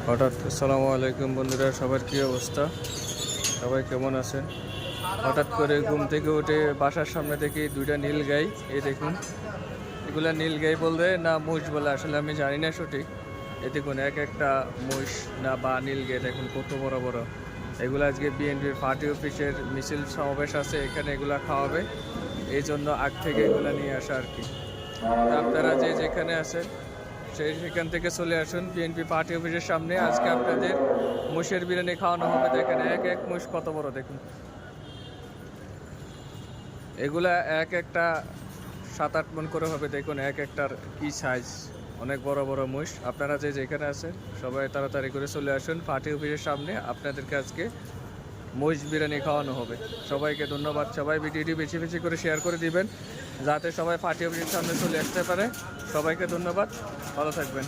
হঠাৎ আসসালামু আলাইকুম বন্ধুরা, সবার কী অবস্থা? সবাই কেমন আছেন? হঠাৎ করে ঘুম থেকে উঠে বাসার সামনে দেখি দুইটা নীল গাই। এই দেখুন, এগুলা নীল গাই বলবে না মহিষ বলে আসলে আমি জানি না সঠিক। এ দেখুন, এক একটা মহিষ না বা নীল গাই দেখুন কত বড় বড়। এগুলো আজকে বিএনপির পার্টি অফিসের মিছিল সমাবেশ আছে, এখানে এগুলা খাওয়াবে, এই জন্য আগ থেকে এগুলা নিয়ে আসা আর কি। আপনারা যে যেখানে আছেন সেখান থেকে চলে আসুন বিএনপি পার্টি অফিসের সামনে। আজকে আপনাদের মোষের বিরিয়ানি খাওয়ানো হবে। দেখেন এক এক মোষ কত বড় দেখুন। এগুলা এক একটা 7-8 মণ করে হবে। দেখুন এক একটার কি সাইজ, অনেক বড় বড় মোষ। আপনারা যে যেখানে আছেন সবাই তাড়াতাড়ি করে চলে আসুন পার্টি অফিসের সামনে, আপনাদেরকে আজকে মোষ বিরিয়ানি খাওয়ানো হবে। সবাইকে ধন্যবাদ। সবাই ভিডিওটি বেশি বেশি করে শেয়ার করে দিবেন যাতে সবাই পার্টি অফিসের সামনে চলে আসতে পারে। সবাইকে ধন্যবাদ, ভালো থাকবেন।